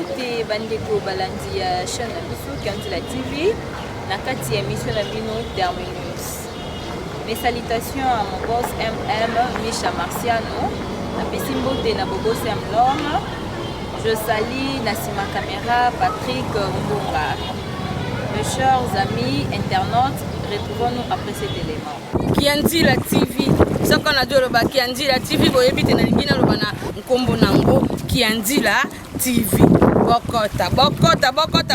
Bonjour te bandeko balandi ya chaîne na biso Kianzila TV na kati ya émission na bino Terminus. Mes salutations à mon boss MM Misha Marciano, na pesi mbote na bobo Semlom. Je salue Nassima Caméra Patrick Mbunga. Mes chers amis internautes, retrouvons-nous après cet élément. Kianzila TV, ce qu'on a dit au Kianzila TV, vous évitez na lingina le bana nkombo nango Kianzila TV. Bokota,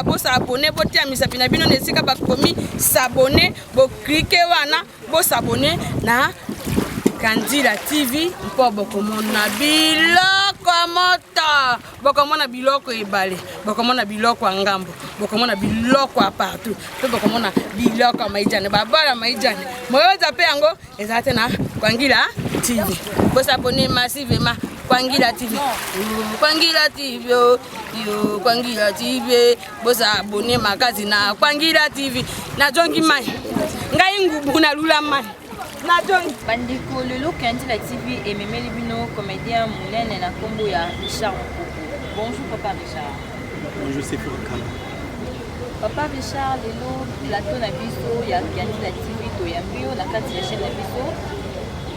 bo s'abonner, bo tia misapina bino nesika ba komi s'abonner, bo cliquer wana, bo s'abonner na Kianzila TV mpo bokomona biloko moto, bokomona biloko ebale, bokomona biloko ngambo, bokomona biloko partout, to bokomona biloko maijane, babala maijane. Moyoza pe yango ezate na Kianzila TV. Bo s'abonner massivement Kianzila TV. Kianzila TV yo Kianzila TV. Bo s'abonner magazi na Kianzila TV. Na jongi mai. Ngai ngubu na lula mai. Na jongi bandeko lelo Kianzila TV et memeli bino comédien Moulene na kombo ya Richard Mokoko. Bonjour papa Richard. Bonjour c'est Foucault. Papa Richard lelo plateau na biso ya Kianzila TV to yambio na kati ya chaîne na biso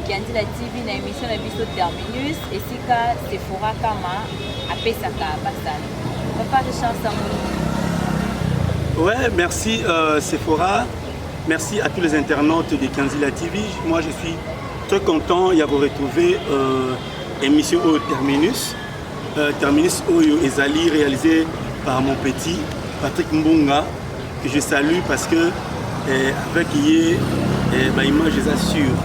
Kianzila TV na émission na biso Terminus esika Sephora kama apesaka basani. Papa Richard Samoulou. Ouais, merci Sephora. Merci à tous les internautes de Kianzila TV. Moi je suis très content de vous retrouver émission au Terminus. Terminus Oyo Ezali réalisé par mon petit Patrick Mbunga que je salue parce que avec hier image je assure.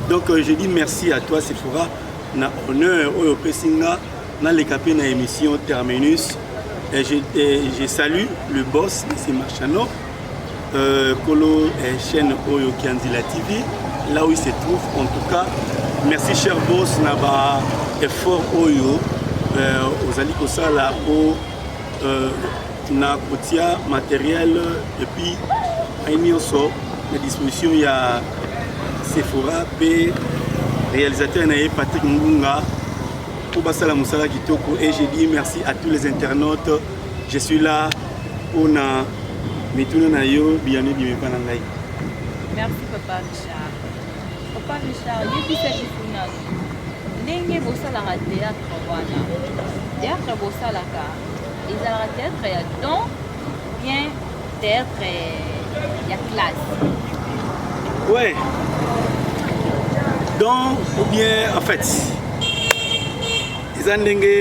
Donc je dis merci à toi Sephora na honneur Oyo Pesinga dans les capés na émission Terminus. Et je salue le boss M. Marchano. Kolo chaîne Oyo Kianzila TV, là où il se trouve. En tout cas, merci cher boss Naba effort Oyo aux Ali Kosala au na kotia matériel et puis aimioso la disposition il y a Sephora P réalisateur naé Patrick Mbunga pour basala musala kitoko et j'ai dit merci à tous les internautes. Je suis là pour na Merci Papa Richard. Papa Richard, depuis cette journée, ndenge bosalaka théâtre wana. Théâtre bosalaka, ezalaka théâtre ya don bien théâtre ya classe. Ouais. Donc ou bien en fait, ezandenge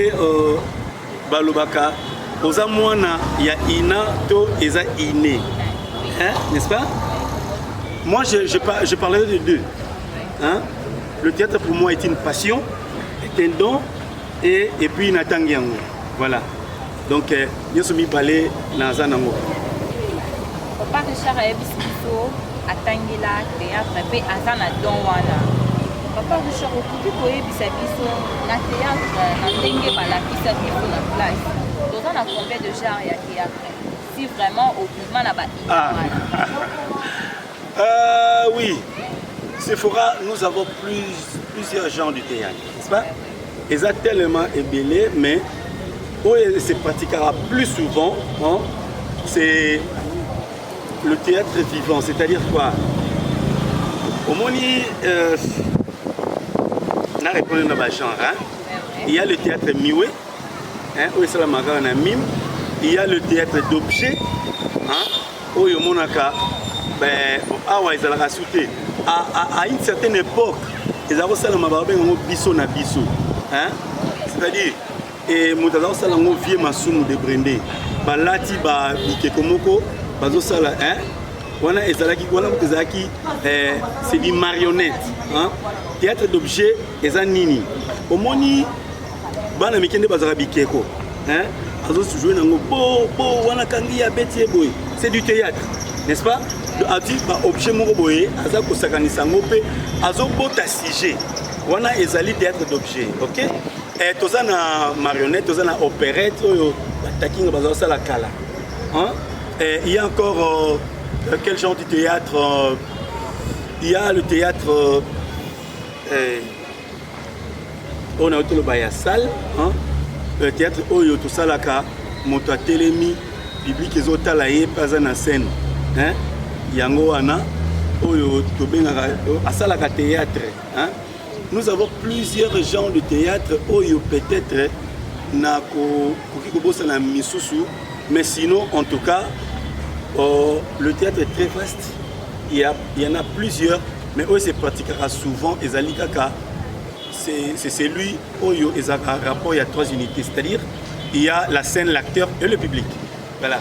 balobaka Oza mwana ya ina to eza iné, hein, n'est-ce pas? Moi je parlerai de deux. Hein? Le théâtre pour moi est une passion, est un don et puis une tangiango. Voilà. Donc nous sommes parlé dans zanango. Papa Richard Ebiskiso atangila théâtre pe azana don wana. Papa Richard okuti koyebisa biso na théâtre na ndenge balakisa biso na place. On a combien de genres il y a théâtre? Si vraiment au mouvement là-bas. Oui, Sephora, nous avons plusieurs genres de théâtre, n'est-ce pas? Ils sont tellement ébélés, mais où il se pratiquera plus souvent, hein, c'est le théâtre vivant, c'est-à-dire quoi? Au moins, on a répondu dans le genre. Hein? Il y a le théâtre miwé. Il y a le théâtre d'objets. À une certaine époque, ils avaient ça biso na biso. C'est-à-dire, et moutaza ça lango vieux masumu de brandé. Balati ba bikekomoko bazo sala wana ezalaki wana mutazaki c'est des marionnettes. Théâtre d'objets eza nini. Omoni bana mikende bazara bikeko hein azo jouer nango bo wana kangi ya beti boy c'est du théâtre n'est-ce pas ati ba objet moko boye aza ko sakanisa ngope azo bota sujet wana ezali théâtre d'objet. OK et toza na marionnette toza na opérette oyo batakinga bazara sala kala hein et il y a encore quel genre de théâtre il y a le théâtre on a autour le salle, le théâtre Oyo tout ça là moto atelemi public ezotala ye mpe aza na scène yango wana oyo tobengaka asalaka théâtre. Nous avons plusieurs genres de théâtre oyo peut-être na koki kobosana misusu, mais sinon en tout cas le théâtre est très vaste. Il y en a plusieurs, mais oyo se pratiquera souvent ezali kaka c'est celui oyo ezaka rapport, il y a 3 unités, c'est-à-dire il y a la scène, l'acteur et le public. Voilà.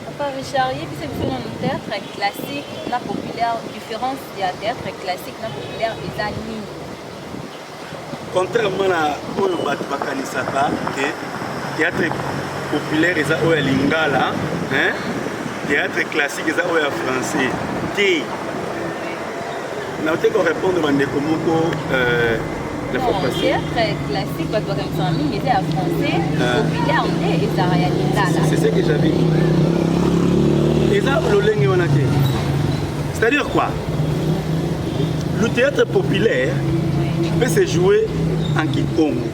Papa Richard, il y a un théâtre classique, na populaire, différence il y a théâtre classique, na populaire et nini. Contrairement à oyo bato bakanisaka que théâtre populaire eza oyo lingala, théâtre classique eza oyo français. T. Na ote ko répondre bandeko moko la fois passée. Théâtre classique bato bakanisa mingi eza ya français, populaire nde ezara ya lingala. C'est ce que j'avais dit. C'est-à-dire quoi? Le théâtre populaire peut se jouer en Kikongo.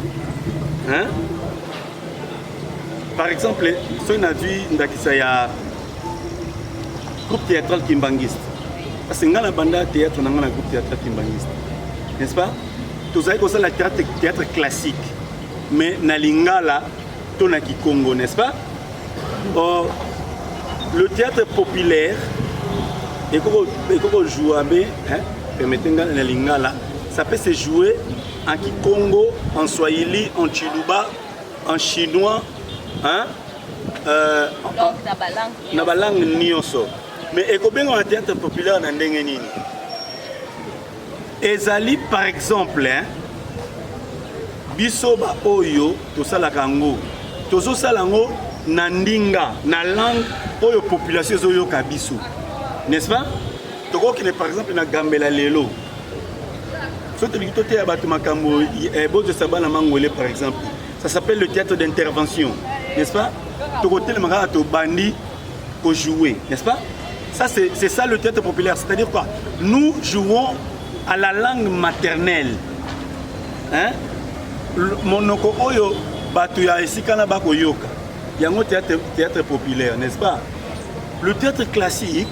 Par exemple, si on a vu il y a groupe théâtral kimbangiste. Parce que dans la bande théâtre, on a un groupe théâtral kimbangiste. N'est-ce pas? Tout ça, c'est le théâtre classique. Mais dans l'ingala, on a Kikongo, n'est-ce pas? Le théâtre populaire, et quand on joue à permettez-moi dans lingala, ça peut se jouer en Kikongo, en Swahili, en Chiluba, en chinois, na balang nyonso. Mais et combien on a théâtre populaire dans ndenge nini? Ezali par exemple, biso ba oyo to sala kango, tozo salango na ndinga, na langue oyo population oyo kabiso. N'est-ce pas? Toko qui par exemple na gambela lelo. Sote bitote ya bato makambo bozo sabana mangolé par exemple. Ça s'appelle le théâtre d'intervention, n'est-ce pas? Toko tel manga to bandi pour jouer, n'est-ce pas? Ça c'est ça le théâtre populaire, c'est-à-dire quoi? Nous jouons à la langue maternelle. Monoko oyo bato ya esika na bako yoka. Il y a un théâtre populaire, n'est-ce pas? Le théâtre classique,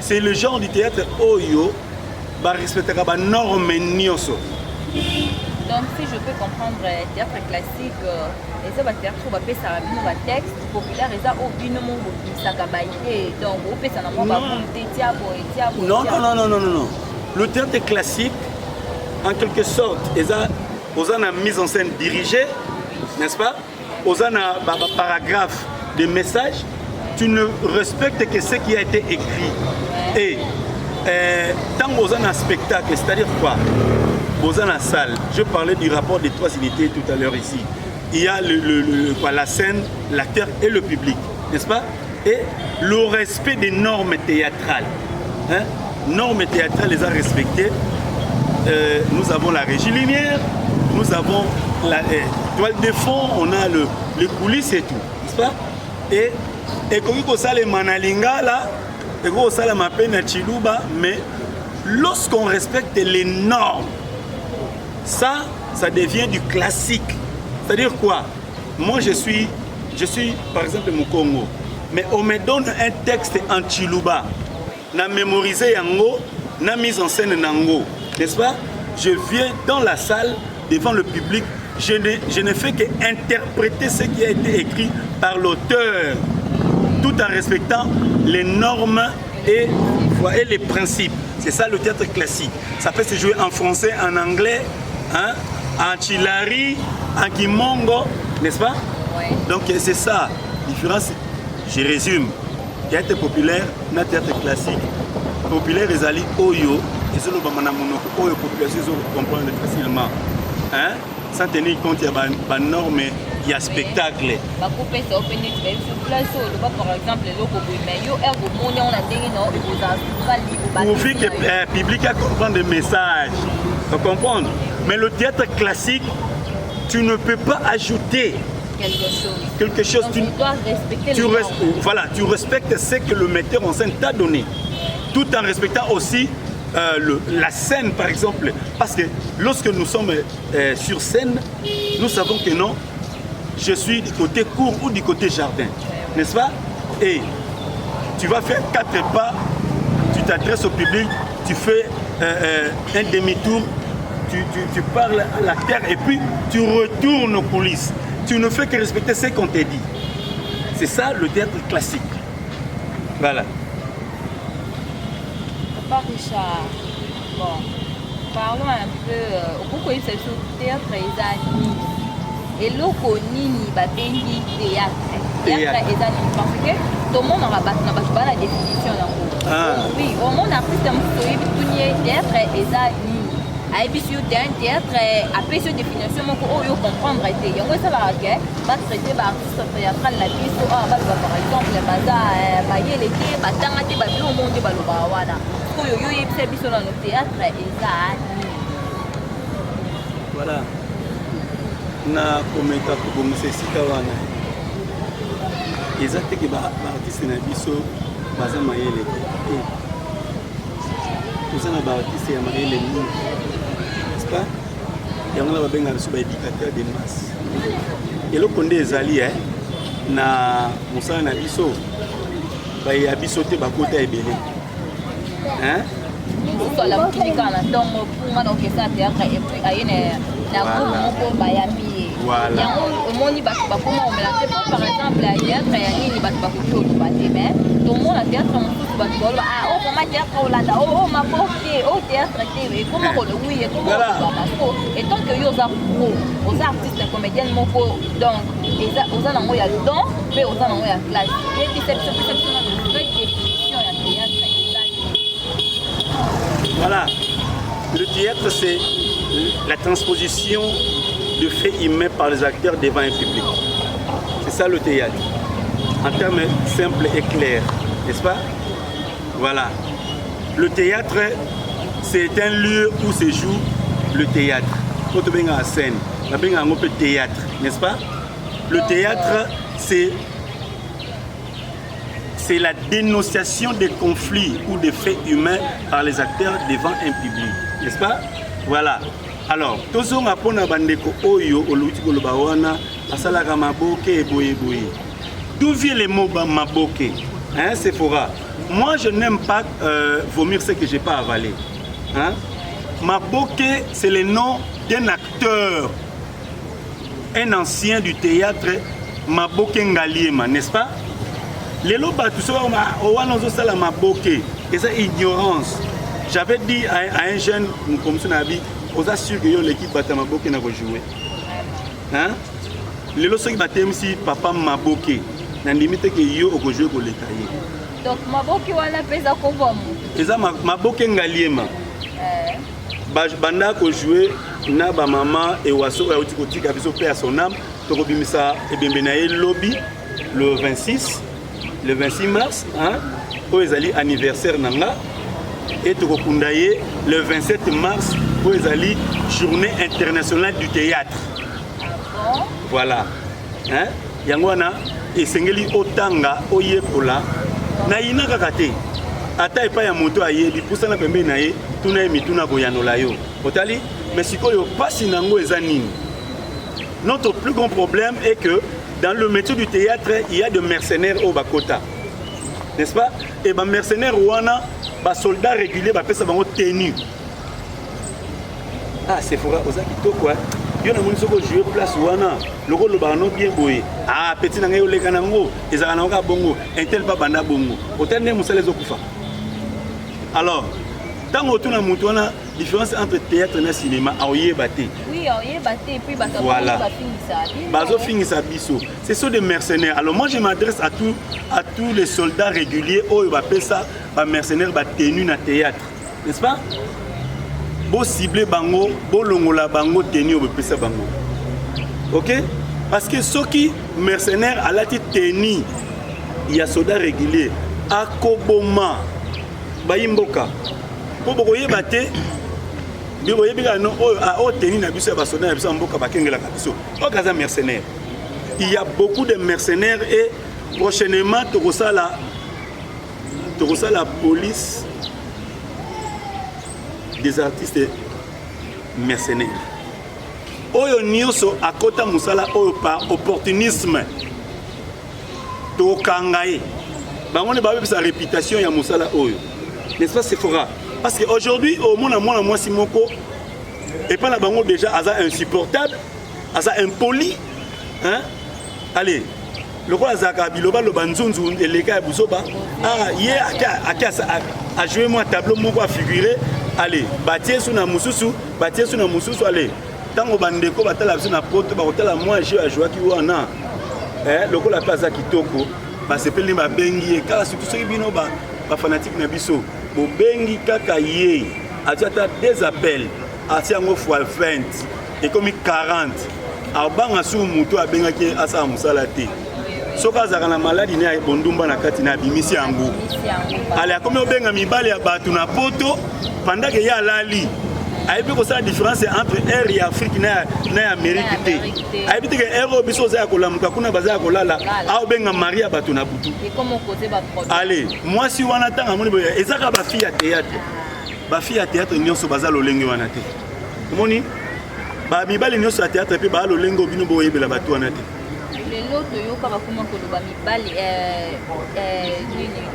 c'est le genre du théâtre oyo, bah respectera bah normes nioso. Donc si je peux comprendre, théâtre classique, les autres théâtre va faire ça, va texte populaire, les autres au bino mon ça gabaïté, donc au fait ça n'a pas bon non. Le théâtre classique, en quelque sorte, ils ont une mise en scène dirigée, n'est-ce pas? Aux paragraphe de messages, tu ne respectes que ce qui a été écrit. Et tant que vous avez un spectacle, c'est-à-dire quoi? Vous avez la salle. Je parlais du rapport des 3 unités tout à l'heure ici. Il y a la scène, l'acteur et le public, n'est-ce pas? Et le respect des normes théâtrales. Normes théâtrales les a respectées. Nous avons la régie lumière, nous avons la toile de fond, on a les coulisses et tout, n'est-ce pas? Et quand ça les manalinga là, et quand ça la mapena chiluba, mais lorsqu'on respecte les normes, ça devient du classique. C'est-à-dire quoi? Moi je suis par exemple au Congo, mais on me donne un texte en chiluba, na mémorisé yango, na mise en scène nango, n'est-ce pas? Je viens dans la salle devant le public, je ne fais qu'interpréter ce qui a été écrit par l'auteur, tout en respectant les normes et les principes. C'est ça le théâtre classique. Ça peut se jouer en français, en anglais, en chilari, en kimongo, n'est-ce pas? Oui. Donc c'est ça. La différence, je résume. Théâtre populaire, na théâtre classique. Populaire, les alliés oyo, et c'est le oyo population comprendre facilement. Sans tenir compte, il y a des normes, il y a spectacle. Pour que le public comprenne des messages. Tu comprends? Mais le théâtre classique, tu ne peux pas ajouter quelque chose. Donc, tu dois respecter tu respectes ce que le metteur en scène t'a donné. Tout en respectant aussi la scène par exemple, parce que lorsque nous sommes sur scène, nous savons que non, je suis du côté cour ou du côté jardin, n'est-ce pas? Et tu vas faire 4 pas, tu t'adresses au public, tu fais un demi-tour, tu parles à la terre et puis tu retournes aux coulisses. Tu ne fais que respecter ce qu'on t'a dit. C'est ça le théâtre classique. Voilà. Papa Richard, bon, parlons un peu, pourquoi il s'agit de théâtre et loko nini babengi théâtre. Théâtre et parce que tout le monde n'a pas la définition. Oui, au monde artiste théâtre et et sur un théâtre après cette définition on peut comprendre et il y a ça va traiter l'artiste théâtral la pièce par exemple baye l'été batanga te babilo monde baloba wana ko yo yebisa biso na théâtre eza voilà na komeka ko bomisa sika wana eza te ke ba artiste na biso baza mayele tous na ba artiste ya mayele ni il y a un éducateur de masse. Et le condé ezali na musala na biso ba ya biso te ba kota ebele. Hein? Tout la boutique na tongo pour na okesa théâtre et puis ayene na ko ba ya mi. Voilà. Yango omoni ba ko mo mélanger par exemple la théâtre ya nini ba ko ko ba te mais tout le monde a théâtre mon tout ba ko ah oh comment théâtre Hollanda oh ma portée oh théâtre TV comment ko le oui et comment et tant que yo za pro aux artistes comédiens moko donc aux ana ya don mais aux ana ya classe et puis cette vraie définition ya théâtre. Voilà. Le théâtre c'est la transposition de faits humains par les acteurs devant un public. C'est ça le théâtre. En termes simples et clairs, n'est-ce pas? Voilà. Le théâtre, c'est un lieu où se joue le théâtre. Quand on vient à la scène, on vient à un peu de théâtre, n'est-ce pas? Le théâtre, c'est la dénonciation des conflits ou des faits humains par les acteurs devant un public, n'est-ce pas? Voilà. Alors, tozo ngapona bandeko oyo oluti koloba wana asalaka maboke eboye boye. D'où vient le mot maboke? Hein, Sephora. Moi, je n'aime pas vomir ce que j'ai pas avalé. Hein? Maboke, c'est le nom d'un acteur, un ancien du théâtre, Maboke Ngaliema, n'est-ce pas? Les loba tout ça, on a sala maboke, et c'est ignorance. J'avais dit à un jeune comme ça, vous assurez que l'équipe va Maboke n'a pas joué. Hein? Les lois qui battent si papa Maboke, n'a limité que yo au jouer pour les tailler. Donc Maboke wana pesa comment? Pesa Maboke Ngaliema. Banda ko jouer na ba maman et waso ya utikoti ka biso père son âme to kobimisa e bembenaye lobby le 26 mars hein pour ezali anniversaire nanga et to kokundaye le 27 mars pour ezali journée internationale du théâtre. Voilà. Hein? Yango wana esengeli otanga oyekola na ina kakate. Ata epa ya moto ayebi pusa na pembe na ye tuna emituna koyanola yo. Otali mais sikoyo pasi nango eza nini? Notre plus grand problème est que dans le métier du théâtre, il y a des mercenaires au Bakota. N'est-ce pas? Et les mercenaires wana ba soldats réguliers ba pesa bango tenue. Ah, c'est fort aux akito quoi. Yo na moni soko jouer place wana, loko lo bano bien boye. Ah, petit na ngayo leka nango, ezaka na ka bongo, intel ba banda bongo. Hotel ne musale zokufa. Alors, tant que tu as une différence entre théâtre et cinéma, oui, et puis voilà. Ce sont des mercenaires. Alors moi je m'adresse à tous les soldats réguliers qui appellent ça mercenaires tenus dans le théâtre. N'est-ce pas? Bo ciblé bango, bo longola bango tenus au pesa bango. OK? Parce que ceux qui mercenaires à la tenue, il y a soldats réguliers. Akoboma Bayimboka. Pour boyer baté, boyer bigano a obtenu na biso basoda na biso mboka bakengela kabiso. Okaza mercenaires. Il y a beaucoup de mercenaires et prochainement tokosa la police des artistes mercenaires. oyo nyonso akota musala oyo par opportunisme tokangaye bango ne babe sa réputation ya musala oyo n'est-ce pas Sephora parce que aujourd'hui au monde mwana mwasi moko et pas na bango déjà aza insupportable aza impoli hein allez le roi Zaka biloba lo banzunzu eleka ya buzoba ah ye a joué moi tableau moko a figuré allez batie sous na mususu allez tango bandeko batala biso na poto bakotala moi jeu a joué ki wana lokola pe aza kitoko basepeli babengi ye kala surtout soki bino bafanatique na biso bobengi kaka ye atiata des appels ati yango fois 20 ekomi 40 abanga su mutu abengaki asala mosala te soki azalaka na maladi ne bondumba na kati na abimisi yango ale akomi obenga mibale ya bato na poto pendake ye alali ayebi kosala différence entre aire ya Afrique na Amérique te ayebi te ke aire oyo biso oza ya kolamuka kuna baza ya kolala aobenga mari ya bato na butu ale mwasi wana ntango amoni boye ezaka bafille ya théâtre nyonso baza lolenge wana te omoni bamibali nyonso ya théâtre mpe baa lolenge oyo bino boyebela bato wana te lelo toyoka bakoma koloba mibali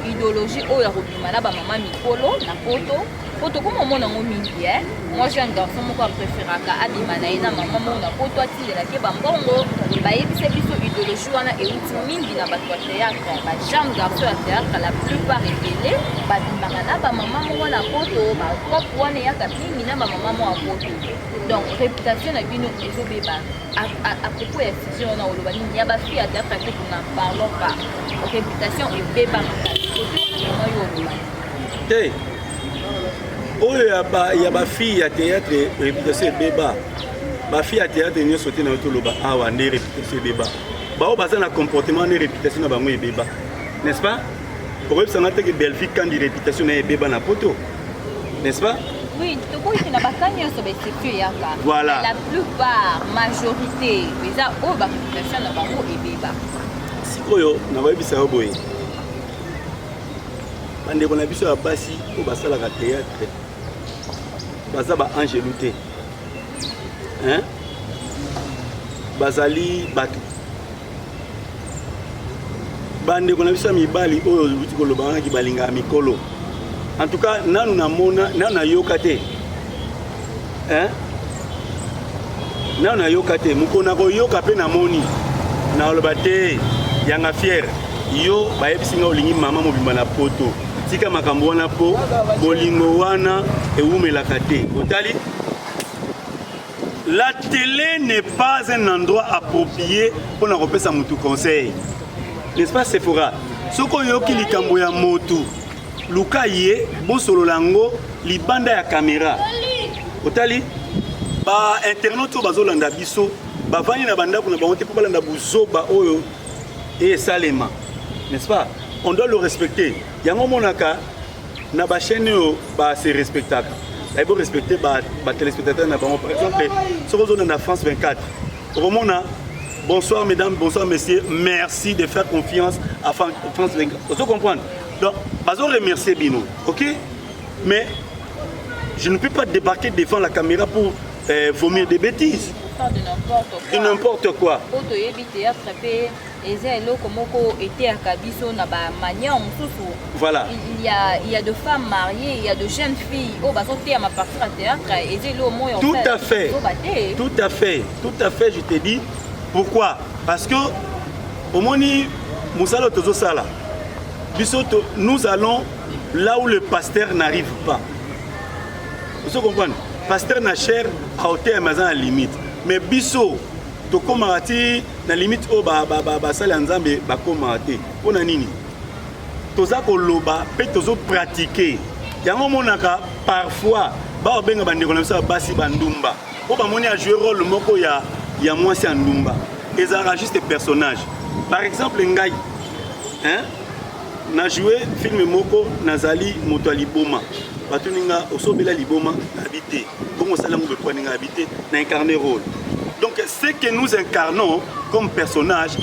idéologie oyo ya kobima na bamama mikolo na poto koma omona yango mingi moi j'ai un garçon moko apréféraka abima na ye na mama moko na poto atindelaki bambongo bayebisa biso idéologie wana euti mingi na bato ya théâtre bajeune garçon ya théâtre la plupart ebele babimaka na bamama moko na poto baprope wana eyaka mingi na bamama moko ya poto donc réputation na bino ezobeba à propos ya fusion wana oloba nini ya bafille ya théâtre ate kuna parlons pas réputation ebeba te oyo ya bafille ya théâtre réputation ebeba bafille ya théâtre nyonso te na toloba awa nde réputation ebeba bao baza na comportement nde réputation na bango ebeba n'est-ce pas okoyebisanga te ke Belgique kandi réputation na ebeba na poto n'est-ce pas oui tokoki na bakani nyonso baexception yaka voilà la plupart majorité eza oyo baréputation na bango ebeba sikoyo nakoyebisa yo boye bandeko na biso ya basi oyo basalaka théâtre baza baangelu te bazali bato bandeko na biso ya mibali oyo oluti kolobangaki balingaka mikolo en tout cas nanu nayoka te nanu nayoka te mokona koyoka mpe namoni naoloba te yanga fiere yo bayebisinga olingi mama mobimba na poto tika makambo wana po bolingo wana ewumelaka te otali la télé n'est pas un endroit approprié pour na kopesa mutu conseil n'est-ce pas Sephora soko oyoki likambo ya motu luka ye bosolola yango libanda ya caméra otali ba internaute oyo bazolanda biso bavandi na bandako na bango te mpo balanda buzoba oyo esalema n'est-ce pas on doit le respecter yango monaka na bachaîne oyo base respectaka ayebo respecter téléspectateurs na bango par exemple soko ozolanda France 24 okomona bonsoir mesdames, bonsoir messieurs, merci de faire confiance à France 24. Vous comprenez? Donc, je remercie Bino, ok? Mais je ne peux pas débarquer devant la caméra pour vomir des bêtises. De n'importe quoi. Voilà. Il y a de femmes mariées, il y a de jeunes filles. Tout à fait. Tout à fait. Tout à fait, je te dis. Pourquoi? Parce que au moni musalo tozo sala. Bisoto, nous allons là où le pasteur n'arrive pas. Vous comprenez? Pasteur n'a cher à hauteur mazan à limite. Mais biso to komati na limite o ba sala nzambe ba komati. Pona nini? Toza ko loba pe tozo pratiquer. Yango monaka parfois ba benga bandeko na biso basi bandumba. O ba moni a jouer rôle moko ya moi c'est Ndumba. Ils enregistrent des personnages. Par exemple, Ngai, n'a joué film Moko Nazali Moto Liboma. Batuninga Osobela Liboma habité. Comme Salam de Kwaninga habité, n'a incarné rôle. Donc ce que nous incarnons comme personnage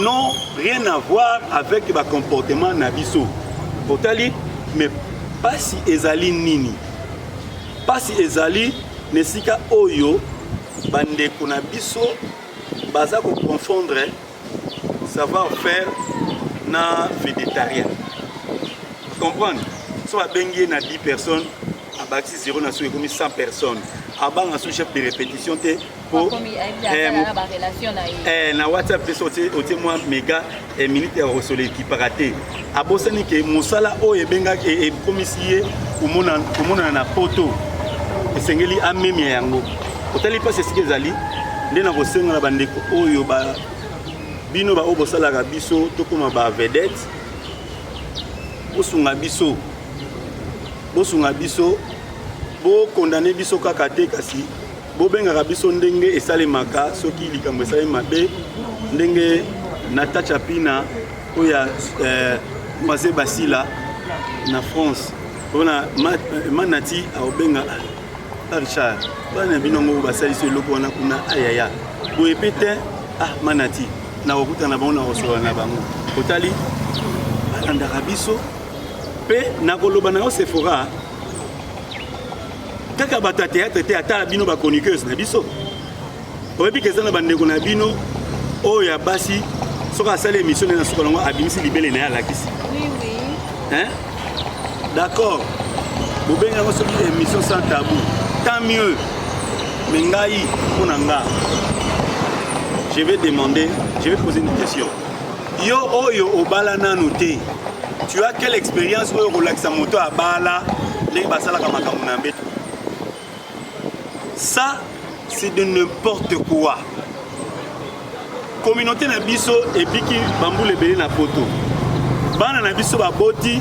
n'ont rien à voir avec le comportement Nabiso. Otali, mais pas si Ezali Nini. Pas si Ezali Nesika Oyo. bande kuna biso baza ko confondre savoir-faire na végétarien. Comprendre? Si on bengi na 10 personnes, à Baxi 0 na sou comme 100 personnes. Avant un chef de répétition pour na WhatsApp sauter moi méga et minute au soleil qui paraté. Abosani ke musala o ebenga e commissaire kumona na poto. Esengeli amemi yango. Otali pas ce que zali ndena ko senga bandeko oyo ba bino ba obosala ka biso to koma ba vedette. Bosunga biso. Bo condamné biso kaka te kasi bo benga biso ndenge esalemaka soki likambo esalemabe ndenge Natacha Pina oya Moise Basila na France ona manati aobenga Richard bana binongo basalisi loko wana kuna ayaya bo epete manati na okuta na bango na osola na bango otali balanda biso pe na koloba na Sephora kaka bata théâtre te ata bino ba chroniqueuse na biso oyebi ke zana bandeko na bino oya basi soka sala émission na soka longo abimisi libele na la kisi oui hein d'accord bo benga ngo soki émission sans tabou tant mieux mais ngai pona nga je vais poser une question yo oyo obala nanu te tu as quelle expérience oyo relaxa moto a bala les basala kama kamuna mbeto. Ça, c'est de n'importe quoi. Communauté na biso et puis qui bambou le belé na poto. Bana na biso ba boti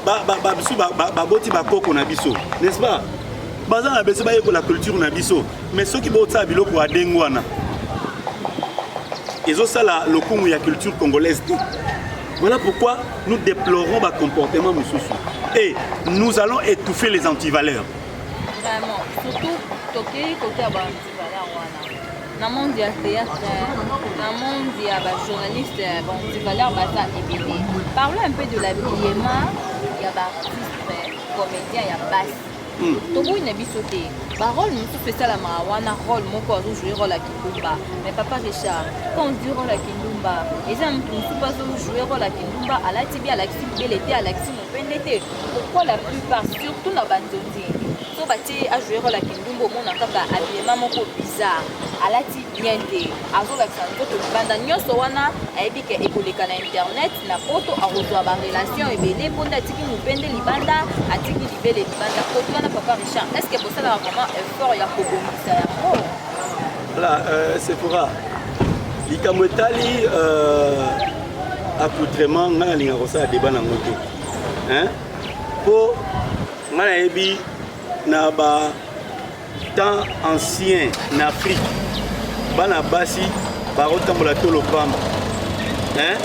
ba koko na biso, n'est-ce pas? Baza na biso ba yeko la culture na biso, mais ceux qui bota biloko a dengwana. Ezo sala lokumu ya culture congolaise. Voilà pourquoi nous déplorons ba comportement mususu. Et nous allons étouffer les antivaleurs. Vraiment, surtout toki côté à antivaleur wana. Na monde ya théâtre, na monde ya ba journaliste, antivaleur bata ebele. Parlons un peu de l'habillement, ya ba artiste, comédien ya basse. Tobo ina biso te. Ba rôle musu spécial à wana rôle moko azo jouer rôle à Kindumba. Mais papa Richard, quand on dit rôle à Kindumba, et ça musu pas jouer rôle à Kindumba, à la tibi à l'axi belete à l'axi mopendete. Pourquoi la plupart surtout na bandondi so bati a jouer rôle à Kindumba mon kaka habillement moko bizarre. Alati bien te. Azo la santo to banda nyoso wana ayebi ke ekoleka na internet na poto a reçoit ba relation ebele ponda tiki mopende libanda atiki libele libanda poto wana papa Richard. Est-ce que pour ça là vraiment effort ya kobomisa yango? Voilà, c'est pour likamwetali accoutrement ngana linga kosa débat na ngoto. Hein? Po ngana yebi na ba temps ancien en Afrique bana basi ba rotambola tolo pamba. Hein?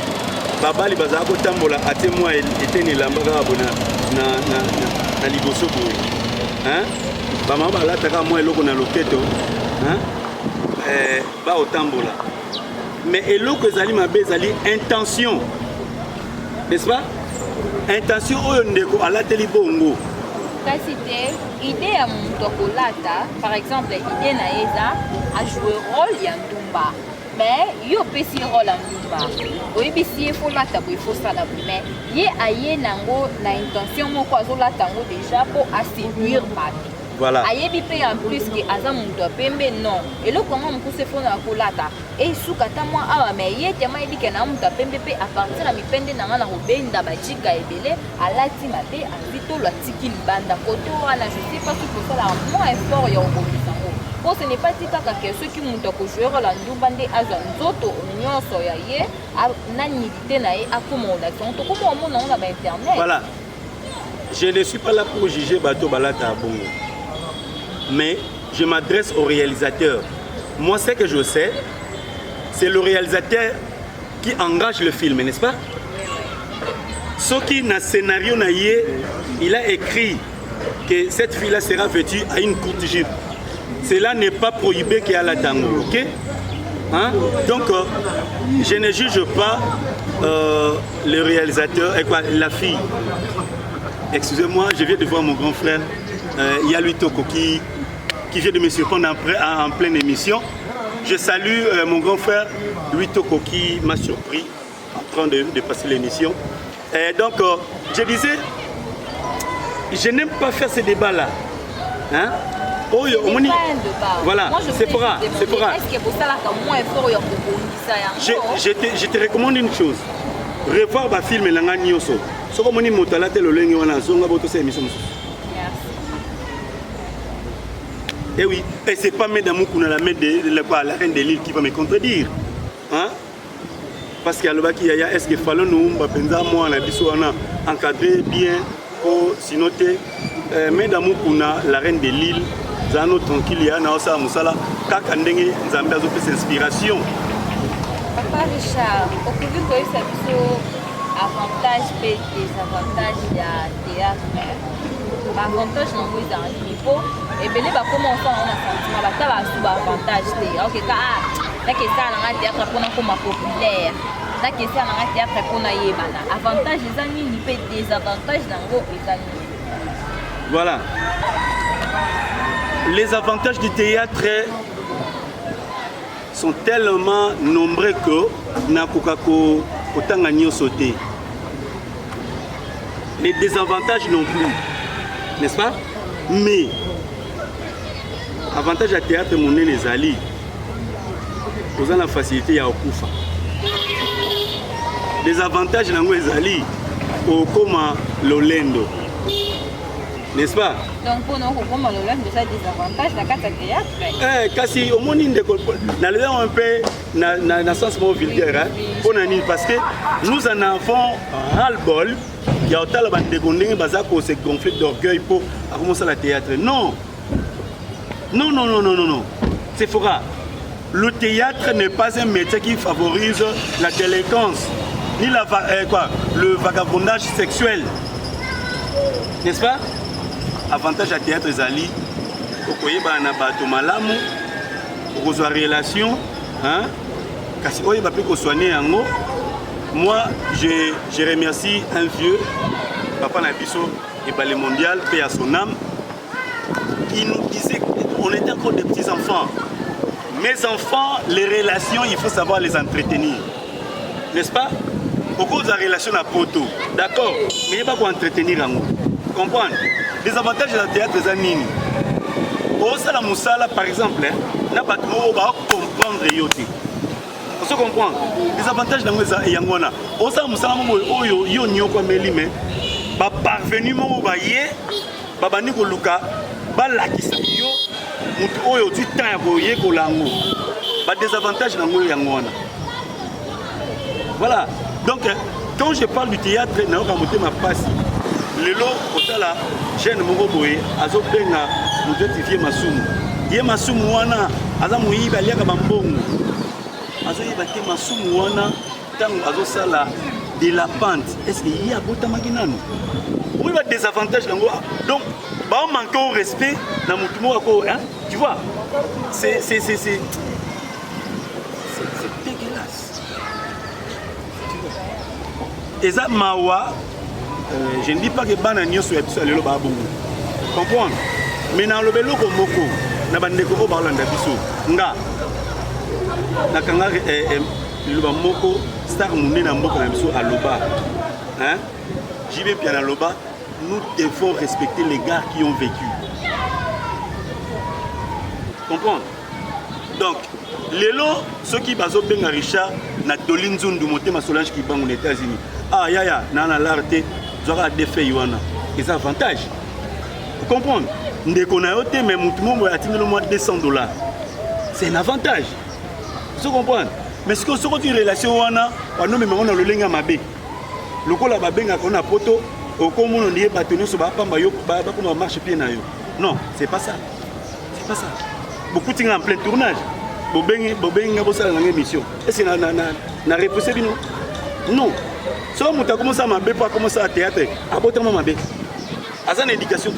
Babali bazaka kotambola ate moi eteni lambaka bona na liboso boye. Hein? Ba mama lataka moi eloko na loketo. Hein? Ba otambola. Mais eloko ezali mabe ezali intention. N'est-ce pas? Intention oyo ndeko alateli bongo. Kasi te idée ya mutu akolata par exemple idée na eza a jouer rôle ya ndumba mais yo pesi rôle ya ndumba oyebisi ye fo lata boye fo sala boye mais ye aye nango na intention moko azolata yango déjà po aséduire bato. Voilà. Ayebi pe en plus que aza mutu apembe non eloko yango mokuse fo na kolata esukata mwa awa mais ye tema yebi ke na mutu apembe pe a partir na mipende nanga na kobenda bajika ebele alati mabe azitolo atiki libanda koto wana je sais pas tout ça là moins effort ya obomisa ngo po ce n'est pas tika que ceux qui mutu akojouer la ndumba nde azwa nzoto nyonso ya ye nanilité na ye akoma olaction to koma omona na ba internet. Voilà, je ne suis pas là pour juger bato balata bongo. Mais je m'adresse au réalisateur. Moi, ce que je sais, c'est le réalisateur qui engage le film, n'est-ce pas? Ce qui dans le scénario, il a écrit que cette fille-là sera vêtue à une courte jupe. Cela n'est pas prohibé qu'il y a la tango, ok? Hein? Donc, je ne juge pas le réalisateur, et quoi, la fille. Excusez-moi, je viens de voir mon grand frère, Yaluito Koki. qui vient de me surprendre en pleine émission. Je salue mon grand frère Louis Toko qui m'a surpris en train de passer l'émission. Donc, je disais, je n'aime pas faire ces débats-là. Hein? Oh, ce n'est pas un débat. Voilà, c'est pour ça. Est-ce que pour ça, moins fort, je te recommande une chose. Revoir le film et l'anga nyoso. Ce que je motala te le lengi wana zonga boto se émission. Et oui, et c'est pas Mesdames qu'on a la reine de l'île qui va me contredire. Hein? Parce qu'il y a est-ce qu'il fallait nous moi on a encadré bien pour sinon Mesdames qu'on a la reine de l'île zano tranquille il y a na osa musala kaka ndenge nzambe azopesa inspiration. Papa Richard, au plus que ça plutôt avantage et désavantage de théâtre. Avantage non plus dans le niveau et bien les commencer on a sentiment ba ta sous avantage OK là que ça dans le théâtre pour comme populaire là que ça dans le théâtre pour na yebana avantage les amis ni peut désavantage nango ezali. Voilà. Les avantages du théâtre sont tellement nombreux que na kokako otanga nyoso te. Les désavantages non plus. N'est-ce pas? Mais avantage à théâtre mon les ali. Vous avez la facilité à okufa. Les avantages nango ezali au koma lolendo. N'est-ce pas? Donc pour nous comme lolendo ça des avantages dans le théâtre. Kasi au monde de na le un peu na sens mot vulgaire pour nani parce que nous en avons ras-le-bol. Il y a autant de bandegondés qui se gonflent d'orgueil pour commencer le théâtre. Non. Non, non, non, non, non, non. C'est faux. Le théâtre n'est pas un métier qui favorise la délinquance, ni le vagabondage sexuel. N'est-ce pas? Avantage à théâtre, Zali. Vous voyez, il y a des malamu, vous avez des relations. Parce que vous soigner en haut. Moi, je remercie un vieux, Papa Nabiso, et le mondial, paix à son âme, qui nous disait qu'on était encore des petits enfants. Mes enfants, les relations, il faut savoir les entretenir. N'est-ce pas? Beaucoup de relations à poteau. D'accord? Mais il n'y a pas pour entretenir en haut. Vous comprenez? Les avantages de la théâtre, c'est nini. Au Sala Moussala, par exemple, n'a pas de mots pour comprendre les yotis. Vous comprenez? Les avantages dans les Yangwana. Au Sala Moussala, yo nyoko melime, ba parvenu mo ba ye, ba niko luka, ba lakisa yo, mutu oyo tu temps ya ye ko lango. Ba désavantage dans les Yangwana. Voilà. Donc quand je parle du théâtre, na ka moté ma passe. Lelo otala jeune moko boye azobenga motifier masumu. Ye masumu wana azamu yiba liaka bambongo. Azoyiba te masumu wana tango azosala de la pente. Est-ce qu'il y a botamaki nanu? Oui, il y a des avantages dans moi. Donc bah on manque au respect dans mon tout hein? Tu vois? C'est dégueulasse. Et ça mawa je ne dis pas que bananios soit allé le babou. Comprends? Mais dans le belo comme moko, na bandeko ko balanda biso. Nga. Na kanga le moko star munene na mboka na biso aloba. Hein? J'y vais bien à loba, nous devons respecter les gars qui ont vécu. Comprends? Donc, lelo ceux qui bazo benga Richard na dolinzundu motema Solange qui bang aux États-Unis. Ah ya nana l'arte zora défait yoana. C'est un avantage. Vous comprenez? Ndeko na yote mais mutumo a atteint le moins $200. C'est un avantage. Vous comprenez? Mais ce que ce que tu relation wana, on même on a le lenga mabe. Le ko la babenga qu'on a poto au comme on dit bâtonneau so ba pamba yo ba comme marche pied na yo. Non, c'est pas ça. C'est pas ça. Beaucoup de gens en plein tournage. Bobenga bosala na émission. Et c'est na repoussé bino. Non. Si on a commencé à m'abbé pour commencer à théâtre, à botter mon m'abbé. À ça, une éducation.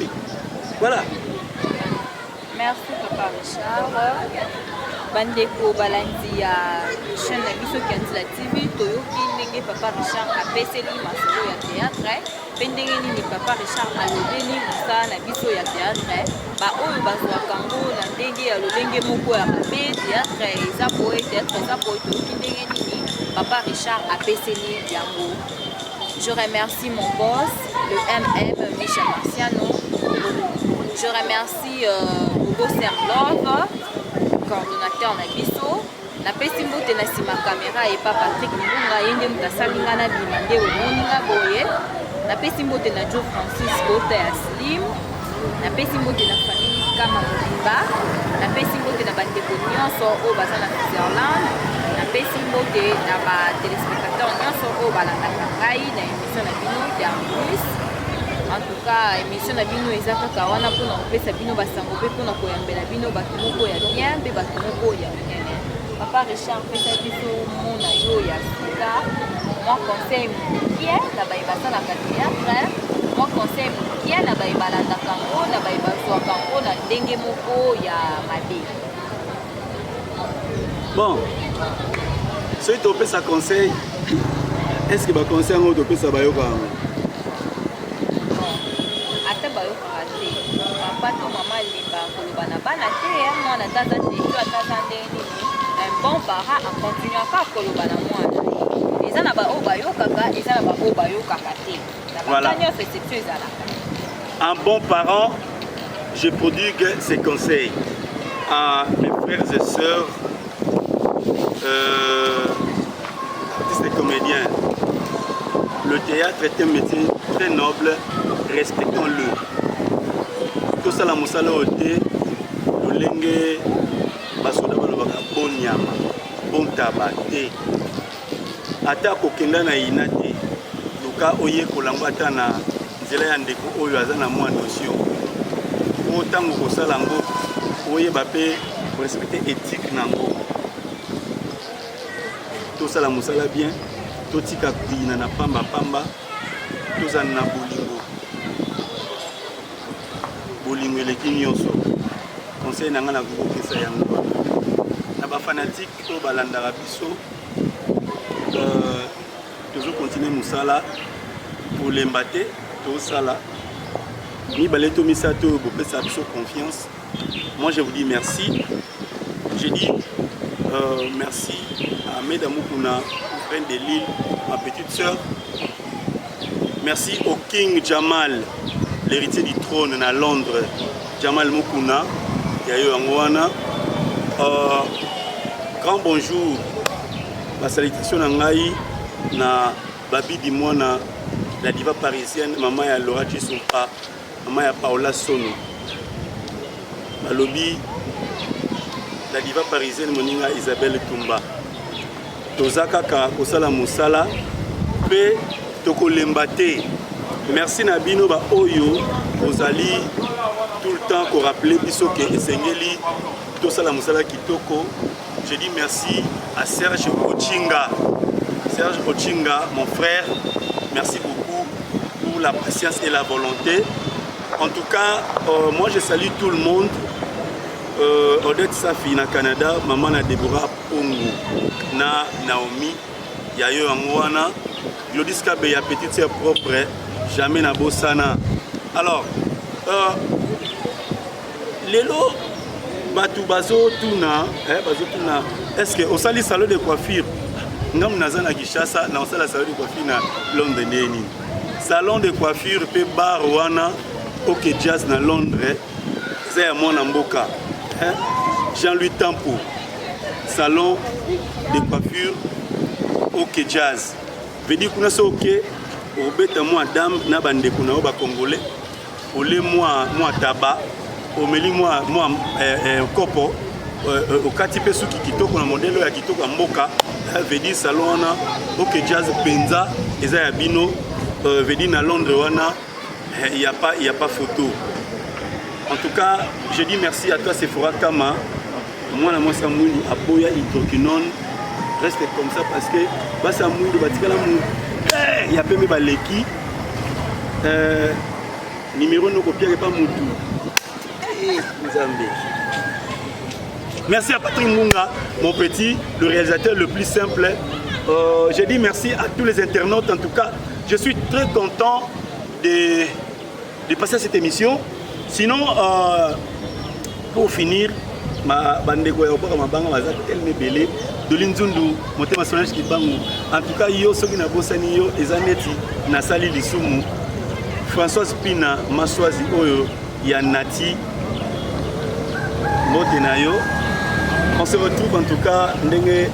Voilà. Merci, Papa Richard. bandeko balandi ya chaîne na biso Kanzila TV toyoki ndenge Papa Richard apeseli masolo ya théâtre pe ndenge nini Papa Richard alobeli mosala na biso ya théâtre baoyo bazwaka ngo na ndenge ya lolenge moko ya mabe théâtre eza boye toyoki ndenge nini Papa Richard apeseli yango. Je remercie mon boss, le MM Michel Marciano. Je remercie Hugo Serlov, coordonnateur na biso. Na pesi mbote na sima caméra et pas Patrick Mbunga yende mutasalinga na bimande omoninga boye. Na pesi mbote na Joe Francis Kota ya Slim. Na pesi mbote na famille Kama Mourimba. Na pesi mbote na bandeko nyonso oyo baza na Switzerland. Na pesi mbote na ba téléspectateurs nyonso oyo balandaka ngai na émission na bino Terminus. En tout cas, émission na bino eza kaka wana mpona kopesa bino basango mpe mpona koyambela bino bato moko ya bien mpe bato moko ya minene. Papa Richard pesa biso mona yo ya sika mwa conseil mokie na baye basalaka théâtre, mwa conseil mokie na baye balandaka ngo na baye bazwaka ngo na ndenge moko ya mabe. Bon, soki topesa conseil, est-ce que baconseil yango topesa bayoka yango? Ata bayokaka te papa to mama lemba koloba na bana te mwana tata te to atata ndenge nini un bon parent akontinuaka koloba na mwana eza na baoyo bayokaka eza na baoyo bayokaka te na bata nyonso exception ezalaka. Un bon parent, je prodigue ces conseils à mes frères et sœurs artistes et comédiens. Le théâtre est un métier très noble, respectons-le. Tout ça, la moussala oté, le lengue, basoda balobaka bon nyama, bon tabate. Ata kokenda na inate, luka oye kolango ata na nzela ya ndeko oyo aza na mwa notion. Otango kosala ngo, oye bape respecter éthique nango. Tout ça, la moussala bien. Totika kuina na pamba pamba toza na bolingo bolingo eleki nyonso conseil nanga na kokesa yango na ba fanatique to balandaka biso toujours continuer musala kolemba te tosala mibale to misato bopesa biso confiance. Moi je vous dis merci. Je dis merci à Meda Mukuna, reine de l'île, ma petite sœur. Merci au King Jamal, l'héritier du trône à Londres, Jamal Mukuna, Yayo Angwana. Grand bonjour, la salutation Nangaï, na Babi Dimona, la diva parisienne, maman ya Laura Chisumpa, maman ya Paola Sono. Balobi, la diva parisienne moninga Isabelle Tumba. Tozaka ka kosala musala pe tokolemba te. Merci na bino ba oyo ozali tout le temps ko rappeler biso ke esengeli tosala musala kitoko. Je dis merci à Serge Ochinga. Serge Ochinga, mon frère, merci beaucoup pour la patience et la volonté. En tout cas, moi je salue tout le monde. Odette Safi na Canada, maman na Deborah Pongo, na Naomi, Yayo Angwana, Glodis Kabe ya petite sœur propre, jamais na Bossana. Alors, lelo batu bazo tuna, est-ce que au sali salon de coiffure, ngam naza na Kinshasa na osala salon de coiffure na Londres neni. Salon de coiffure pe bar wana OK Jazz na Londres, c'est à mon mboka. Jean-Louis Tampo, salon de coiffure OK Jazz. Veut dire qu'on a ça OK, au bêta moi dame na bande kuna oba congolais, au le moi tabac, au meli moi kopo, au katipe suki kitoko na modèle ya kitoko mboka. Veut dire salon na OK Jazz penza eza ya bino. Veut dire na Londres wana il y a pas photo. En tout cas, je dis merci à toi Sephora Kama. Moi, moi, Samouli, Aboya, Hydroquinone. Reste comme ça parce que Basamouli, Batikala Mou. Il y a peu de baleki. Numéro no copia pas Moutou. Zambé. Merci à Patrick Munga, mon petit, le réalisateur le plus simple. Je dis merci à tous les internautes. En tout cas, je suis très content de passer à cette émission. Sinon, pour finir, en tout cas, yo soki na bosani yo ezaneti na sali lisumu Françoise Pina Maswazi oyo ya Nati Motenayo. On se retrouve en tout cas ndenge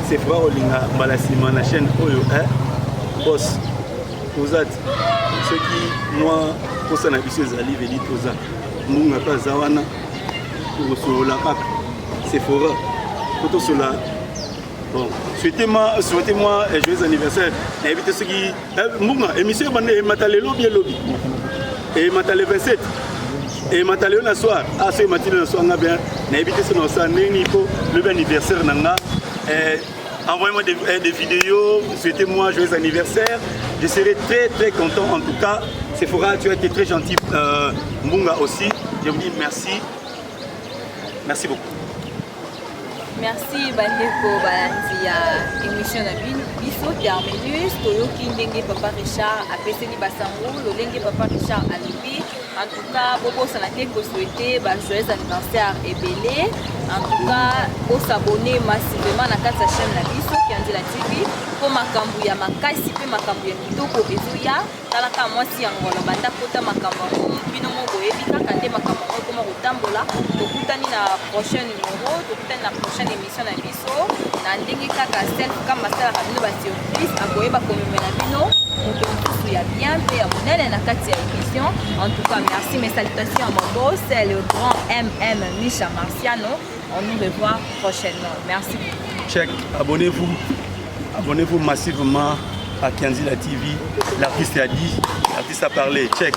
c'est frère Olinga Balasima na chaîne oyo boss Ozat ceux qui moi pour ça na biso ezali veli toza munga pa zawana pour solola kaka c'est fora photo sola. Bon, souhaitez-moi joyeux anniversaire. Invitez ceux qui munga émission bande matale lobby lobby et matale 27 et matale na soir ah c'est matale na soir na bien na invité ce non ça neni ko le anniversaire nanga. Envoyez-moi des vidéos, souhaitez-moi joyeux anniversaire. Je serai très très content. En tout cas, Sephora, tu as été très gentil. Munga aussi. Je vous dis merci. Merci beaucoup. Merci bandeko balanzi ya émission na biso terminus toyoki ndenge papa Richard apeseli basango lolenge papa Richard alobi. En tout cas, Bobo Sanate ko souhaiter joyeux anniversaire ebele. En tout cas, pour s'abonner massivement à la chaîne na biso Kanzila TV pour makambu ya makasi pe makambu ya kitoko ezoya talaka mwasi ya ngolo banda kota makambu bino moko ebika kande makambu ko ma kotambola tokutani na prochaine numéro tokutani na prochaine émission na biso na ndenge kaka self kama sala bino ba surprise akoyeba komemela bino moto ya bien pe ya monene na kati ya émission. En tout cas, merci, mes salutations à mon boss, c'est le grand MM Misha Marciano. On nous revoit prochainement. Merci. Check, abonnez-vous. Abonnez-vous massivement à Kanzila TV. L'artiste a dit, l'artiste a parlé. Check.